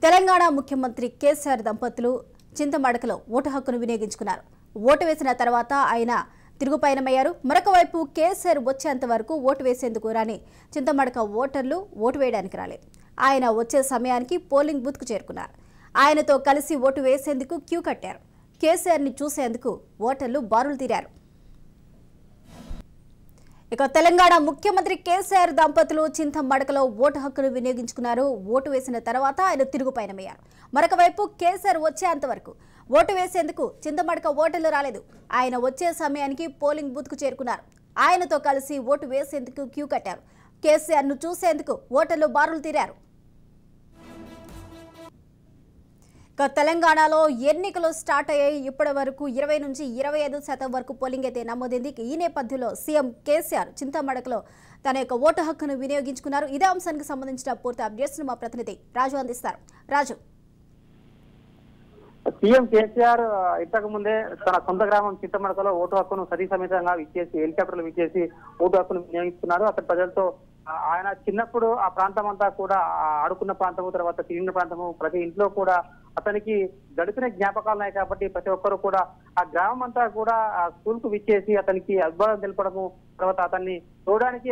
తెలంగాణ ముఖ్యమంత్రి కేసీఆర్ దంపతులు చింతమడకలో ఓటు హక్కును వినియోగించుకున్నారు. ఓటు వేసిన తర్వాత ఆయన తిరుగుపయనమయ్యారు. మరొక వైపు కేసీఆర్ వచ్చేంత వరకు ఓటు వేసేందుకు రాని చింతమడక ఓటర్లు ఓటు వేయడానికి రాలేదు. ఆయన వచ్చే సమయానికి పోలింగ్ బూత్కు చేరుకున్నారు. ఆయనతో కలిసి ఓటు వేసేందుకు క్యూ కట్టారు. కేసీఆర్ని చూసేందుకు ఓటర్లు బారులు తీరారు. ఇక తెలంగాణ ముఖ్యమంత్రి కేసీఆర్ దంపతులు చింతమడకలో ఓటు హక్కును వినియోగించుకున్నారు. ఓటు వేసిన తర్వాత ఆయన తిరుగుపయనమయ్యారు. మరొక వైపు కేసీఆర్ వచ్చేంత వరకు ఓటు వేసేందుకు చింతమడక ఓటర్లు రాలేదు. ఆయన వచ్చే సమయానికి పోలింగ్ బూత్కు చేరుకున్నారు. ఆయనతో కలిసి ఓటు వేసేందుకు క్యూ కట్టారు. కేసీఆర్ను చూసేందుకు ఓటర్లు బారులు తీరారు. తెలంగాణలో ఎన్నికలు స్టార్ట్ అయ్యాయి. ఇప్పటి వరకు 20 నుంచి 25% వరకు పోలింగ్ అయితే నమోదైంది. ఈ నేపథ్యంలో సీఎం కేసీఆర్ చింతమడకలో తన యొక్క ఓటు హక్కును వినియోగించుకున్నారు. ఇదే అంశానికి సంబంధించిన పూర్తి అప్డేట్స్ మా ప్రతినిధి రాజు అందిస్తారు. రాజు, సీఎం కేసీఆర్ ఇంతకు ముందే తన సొంత గ్రామం చింతమడకలో ఓటు హక్కును సతీ సమేతంగా విచ్చేసి హెలికాప్టర్లు విచ్చేసి ఓటు హక్కును వినియోగిస్తున్నారు. అక్కడ ప్రజలతో ఆయన చిన్నప్పుడు ఆ ప్రాంతం అంతా కూడా ఆడుకున్న ప్రాంతము, తర్వాత తిరిగిన ప్రాంతము, ప్రతి ఇంట్లో కూడా అతనికి గడిపిన జ్ఞాపకాలు ఉన్నాయి. కాబట్టి ప్రతి ఒక్కరు కూడా ఆ గ్రామం అంతా కూడా ఆ స్కూల్ కు విచ్చేసి అతనికి అభివాదం తెలపడము, తర్వాత అతన్ని చూడడానికి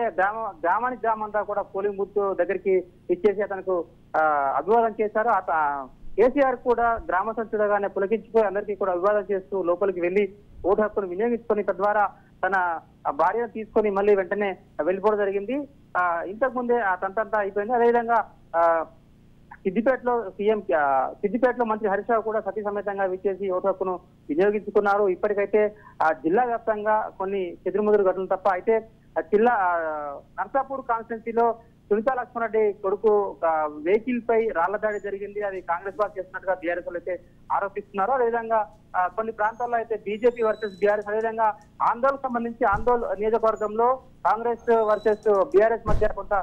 గ్రామం అంతా కూడా పోలింగ్ బూత్ దగ్గరికి విచ్చేసి అతనికి అభివాదం చేశారు. కేసీఆర్ కూడా గ్రామ సంచుడగానే పులకించిపోయి అందరికీ కూడా అభివాదం చేస్తూ లోపలికి వెళ్లి ఓటు హక్కును వినియోగించుకొని తద్వారా తన భార్యను తీసుకొని మళ్ళీ వెంటనే వెళ్ళిపోవడం జరిగింది. ఇంతకు ముందే ఆ తంతంతా అయిపోయింది. అదేవిధంగా సిద్దిపేటలో మంత్రి హరీష్ రావు కూడా సతీ సమేతంగా విచ్చేసి ఓటు హక్కును వినియోగించుకున్నారు. ఇప్పటికైతే జిల్లా వ్యాప్తంగా కొన్ని చెదురుముదురు ఘటనలు తప్ప అయితే జిల్లా నర్సాపూర్ కాన్స్టిట్యున్సీలో సునీతా లక్ష్మణరెడ్డి కొడుకు వెహికల్ పై రాళ్ల దాడి జరిగింది. అది కాంగ్రెస్ పార్టీ చేస్తున్నట్టుగా బీఆర్ఎస్ అయితే ఆరోపిస్తున్నారు. అదేవిధంగా కొన్ని ప్రాంతాల్లో అయితే బీజేపీ వర్సెస్ బీఆర్ఎస్, అదేవిధంగా ఆందోళనకు సంబంధించి ఆందోళన నియోజకవర్గంలో కాంగ్రెస్ వర్సెస్ బీఆర్ఎస్ మధ్య కొంత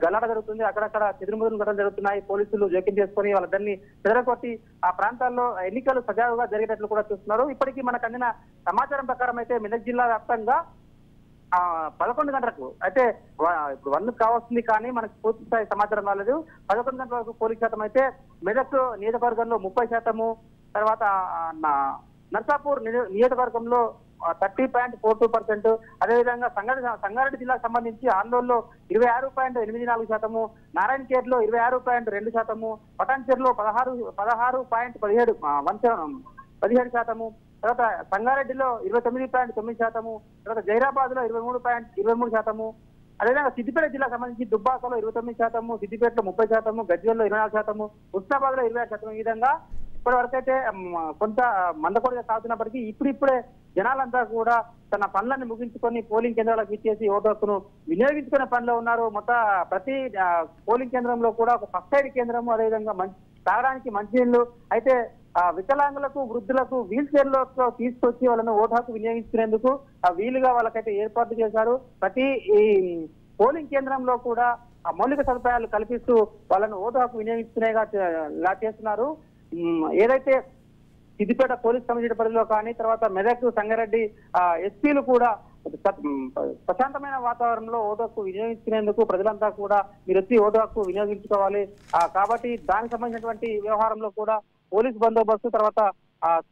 గలాట జరుగుతుంది. అక్కడక్కడ చెదురుముదురు ఘటనలు జరుగుతున్నాయి. పోలీసులు జోక్యం చేసుకుని వాళ్ళందరినీ చెదరగొట్టి ఆ ప్రాంతాల్లో ఎన్నికలు సజావుగా జరిగేటట్లు కూడా చూస్తున్నారు. ఇప్పటికీ మనకు అందిన సమాచారం ప్రకారం అయితే మెదక్ జిల్లా వ్యాప్తంగా 11 గంటలకు అయితే ఇప్పుడు 1 కావస్తుంది, కానీ మనకు పూర్తి స్థాయి సమాచారం రాలేదు. 11 గంటల వరకు పోలింగ్ శాతం అయితే మెదక్ నియోజకవర్గంలో 30%, తర్వాత నర్సాపూర్ నియోజకవర్గంలో 30.42%, అదేవిధంగా సంగారెడ్డి జిల్లాకు సంబంధించి ఆందోళనలో 26.84%, నారాయణఖేడ్లో 26.2%, పటాన్చెరులో 16.17%, తర్వాత సంగారెడ్డిలో 29.9%, తర్వాత జైరాబాద్ లో 23.23%, అదేవిధంగా సిద్దిపేట జిల్లాకు సంబంధించి దుబ్బాకలో 29%, సిద్దిపేటలో 30%, గజ్వేల్లో 24%, హుస్నాబాద్ లో 26%. ఈ విధంగా ఇప్పటి వరకు అయితే కొంత మందకొడిగా సాగుతున్నప్పటికీ ఇప్పుడిప్పుడే జనాలంతా కూడా తన పనులను ముగించుకొని పోలింగ్ కేంద్రాలకు ఇచ్చేసి ఓటు హక్కును వినియోగించుకునే పనిలో ఉన్నారు. మొత్తం ప్రతి పోలింగ్ కేంద్రంలో కూడా ఒక ఫస్ట్ ఎయిడ్ కేంద్రము, అదేవిధంగా తాగడానికి మంచినీళ్లు, అయితే వికలాంగులకు, వృద్ధులకు వీల్ చైర్లతో తీసుకొచ్చి వాళ్ళను ఓటు హక్కు వినియోగించుకునేందుకు వీలుగా వాళ్ళకైతే ఏర్పాటు చేశారు. ప్రతి ఈ పోలింగ్ కేంద్రంలో కూడా మౌలిక సదుపాయాలు కల్పిస్తూ వాళ్ళను ఓటు హక్కు వినియోగించుకునేలా చేస్తున్నారు. ఏదైతే సిద్దిపేట పోలీస్ కమిషనర్ పరిధిలో కానీ, తర్వాత మెదక్, సంగారెడ్డి ఎస్పీలు కూడా ప్రశాంతమైన వాతావరణంలో ఓటు హక్కు వినియోగించుకునేందుకు ప్రజలంతా కూడా మీరు వచ్చి ఓటు హక్కు వినియోగించుకోవాలి. కాబట్టి దానికి సంబంధించినటువంటి వ్యవహారంలో కూడా పోలీస్ బందోబస్తు, తర్వాత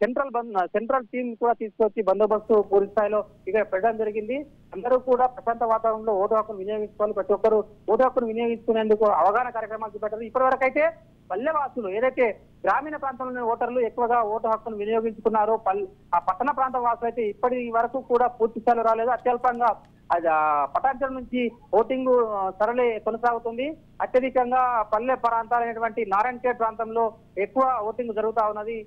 సెంట్రల్ టీం కూడా తీసుకొచ్చి బందోబస్తు పూర్తి స్థాయిలో ఇక్కడ పెట్టడం జరిగింది. అందరూ కూడా ప్రశాంత వాతావరణంలో ఓటు హక్కును వినియోగించుకోవాలి. ప్రతి ఒక్కరు ఓటు హక్కును వినియోగించుకునేందుకు అవగాహన కార్యక్రమాలు చేపట్టారు. ఇప్పటి వరకు అయితే పల్లెవాసులు, ఏదైతే గ్రామీణ ప్రాంతంలోని ఓటర్లు ఎక్కువగా ఓటు హక్కును వినియోగించుకున్నారో, ఆ పట్టణ ప్రాంత వాసులు అయితే ఇప్పటి వరకు కూడా పూర్తి స్థాయిలో రాలేదు. అత్యల్పంగా పటాన్చెరు నుంచి ఓటింగ్ సరళి కొనసాగుతుంది. అత్యధికంగా పల్లె ప్రాంతాలైనటువంటి నారాయణఖేడ్ ప్రాంతంలో ఎక్కువ ఓటింగ్ జరుగుతా ఉన్నది.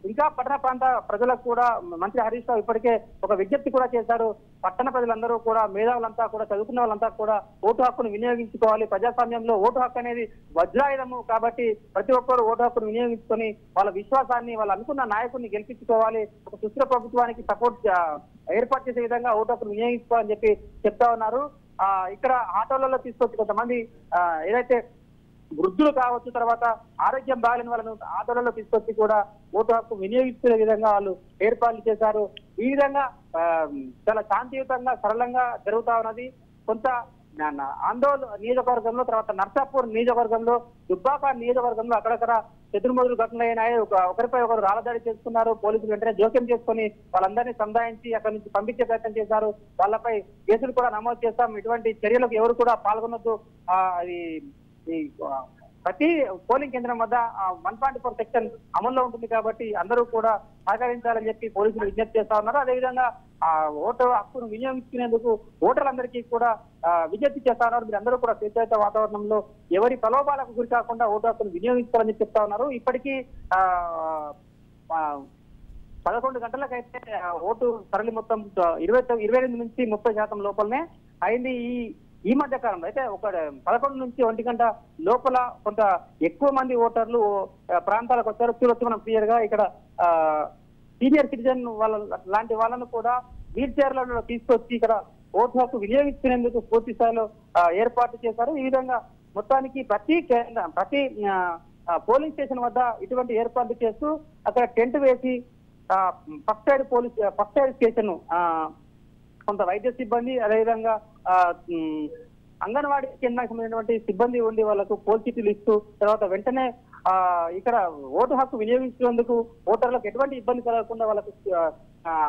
ఇంకా పట్టణ ప్రాంత ప్రజలకు కూడా మంత్రి హరీష్ రావు ఇప్పటికే ఒక విజ్ఞప్తి కూడా చేశారు. పట్టణ ప్రజలందరూ కూడా, మేధావులంతా కూడా, చదువుకున్న వాళ్ళంతా కూడా ఓటు హక్కును వినియోగించుకోవాలి. ప్రజాస్వామ్యంలో ఓటు హక్కు అనేది వజ్రాయుధము. కాబట్టి ప్రతి ఒక్కరు ఓటు హక్కును వినియోగించుకొని వాళ్ళ విశ్వాసాన్ని, వాళ్ళు అనుకున్న నాయకుడిని గెలిపించుకోవాలి. ఒక సుస్థిర ప్రభుత్వానికి సపోర్ట్ ఏర్పాటు చేసే విధంగా ఓటు హక్కును వినియోగించుకోవాలని చెప్పి చెప్తా ఉన్నారు. ఇక్కడ ఆటోలలో తీసుకొచ్చి కొంతమంది ఏదైతే వృద్ధులు కావచ్చు, తర్వాత ఆరోగ్యం బాగాలేని వాళ్ళను ఆటోలలో తీసుకొచ్చి కూడా ఓటు హక్కు వినియోగించుకునే విధంగా వాళ్ళు ఏర్పాట్లు చేశారు. ఈ విధంగా చాలా శాంతియుతంగా, సరళంగా జరుగుతా ఉన్నది. కొంత ఆందోళన నియోజకవర్గంలో, తర్వాత నర్సాపూర్ నియోజకవర్గంలో, దుబ్బాక నియోజకవర్గంలో అక్కడక్కడ చెదురుమదురు ఘటనలు అయినాయి. ఒకరిపై ఒకరు రాళ్ళదాడి చేసుకున్నారు. పోలీసులు వెంటనే జోక్యం చేసుకుని వాళ్ళందరినీ సంధాయించి అక్కడి నుంచి పంపించే ప్రయత్నం చేశారు. వాళ్ళపై కేసులు కూడా నమోదు చేస్తాం, ఇటువంటి చర్యలకు ఎవరు కూడా పాల్గొనొద్దు, ప్రతి పోలింగ్ కేంద్రం వద్ద 144 సెక్షన్ అమల్లో ఉంటుంది కాబట్టి అందరూ కూడా సహకరించాలని చెప్పి పోలీసులు విజ్ఞప్తి చేస్తా ఉన్నారు. అదేవిధంగా ఓటు హక్కును వినియోగించుకునేందుకు ఓటర్లందరికీ కూడా విజ్ఞప్తి చేస్తా ఉన్నారు. మీరు అందరూ కూడా స్వేచ్ఛాయుత వాతావరణంలో ఎవరి ప్రలోభాలకు గురి కాకుండా ఓటు హక్కును వినియోగించుకోవాలని చెప్తా ఉన్నారు. ఇప్పటికీ 11 గంటలకైతే ఓటు సరళి మొత్తం 28 నుంచి 30% లోపలనే అయింది. ఈ మధ్య కాలంలో అయితే 11 నుంచి 1 గంట లోపల కొంత ఎక్కువ మంది ఓటర్లు ప్రాంతాలకు వచ్చారు. చూడొచ్చు మనం క్లియర్ గా ఇక్కడ సీనియర్ సిటిజన్ వాళ్ళ లాంటి వాళ్ళను కూడా వీల్ చైర్లలో తీసుకొచ్చి ఇక్కడ ఓటు హక్కు వినియోగించుకునేందుకు పూర్తి స్థాయిలో ఏర్పాటు చేశారు. ఈ విధంగా మొత్తానికి ప్రతి పోలింగ్ స్టేషన్ వద్ద ఇటువంటి ఏర్పాట్లు చేస్తూ అక్కడ టెంట్ వేసి ఫస్ట్ సైడ్ స్టేషన్ కొంత వైద్య సిబ్బంది, అదేవిధంగా అంగన్వాడీ కేంద్రానికి సంబంధించినటువంటి సిబ్బంది ఉండి వాళ్ళకు పోల్ చీటీలు ఇస్తూ తర్వాత వెంటనే ఇక్కడ ఓటు హక్కు వినియోగించేందుకు ఓటర్లకు ఎటువంటి ఇబ్బంది కలగకుండా వాళ్ళకు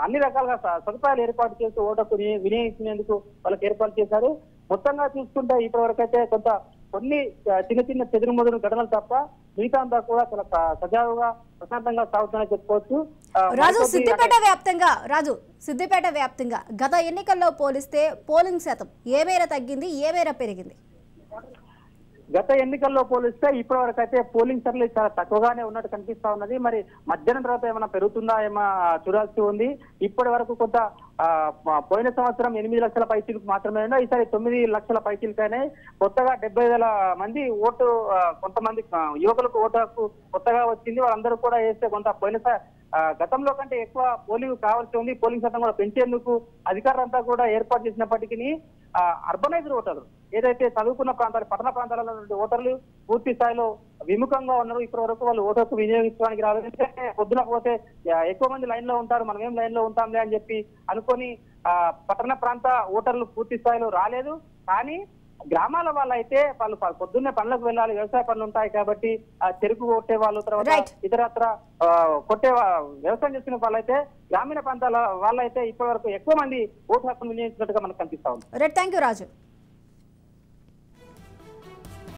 అన్ని రకాలుగా సదుపాయాలు ఏర్పాటు చేస్తూ ఓటు హక్కు వినియోగించుకునేందుకు వాళ్ళకి ఏర్పాటు చేశారు. మొత్తంగా చూసుకుంటే ఇప్పటి వరకు అయితే కొన్ని చిన్న చెదురుమదురు ఘటనలు తప్ప మిగతా అంతా కూడా చాలా సజావుగా ప్రశాంతంగా సాగుతుందని చెప్పుకోవచ్చు. సిద్దిపేట వ్యాప్తంగా గత ఎన్నికల్లో పోలిస్తే పోలింగ్ శాతం ఏ మేర తగ్గింది, ఏ మేర పెరిగింది? గత ఎన్నికల్లో పోలిస్తే ఇప్పటి వరకు అయితే పోలింగ్ సరళి చాలా తక్కువగానే ఉన్నట్టు కనిపిస్తా ఉన్నది. మరి మధ్యాహ్నం తర్వాత ఏమైనా పెరుగుతుందా ఏమో చూడాల్సి ఉంది. ఇప్పటి వరకు కొంత పోయిన సంవత్సరం 8 లక్షల పైచీలకు మాత్రమే ఉన్నా, ఈసారి 9 లక్షల పైచీలకైనా కొత్తగా 70,000 మంది ఓటు, కొంతమంది యువకులకు ఓటు హక్కు కొత్తగా వచ్చింది. వాళ్ళందరూ కూడా వేస్తే కొంత గతంలో కంటే ఎక్కువ పోలింగ్ కావాల్సి ఉంది. పోలింగ్ శాతం కూడా పెంచేందుకు అధికారులంతా కూడా ఏర్పాటు చేసినప్పటికీ అర్బనైజ్డ్ ఓటర్లు ఏదైతే చదువుకున్న ప్రాంతాలు, పట్టణ ప్రాంతాలలో ఓటర్లు పూర్తి స్థాయిలో విముఖంగా ఉన్నారు. ఇప్పటి వరకు వాళ్ళు ఓటు హక్కు వినియోగించడానికి రాలేదు. పొద్దున పోతే ఎక్కువ మంది లైన్ లో ఉంటారు, మనం ఏం లైన్ లో ఉంటాంలే అని చెప్పి అనుకొని పట్టణ ప్రాంత ఓటర్లు పూర్తి స్థాయిలో రాలేదు. కానీ గ్రామాల వాళ్ళైతే వాళ్ళు పొద్దున్నే పనులకు వెళ్ళాలి, వ్యవసాయ పనులు ఉంటాయి కాబట్టి చెరుకు కొట్టే వాళ్ళు, తర్వాత ఇతరత్ర వ్యవసాయం చేసుకునే వాళ్ళైతే గ్రామీణ ప్రాంతాల వాళ్ళైతే ఇప్పటి వరకు ఎక్కువ మంది ఓటు హక్కును వినియోగించినట్టుగా మనకు కనిపిస్తా ఉంది. Thank you Raju.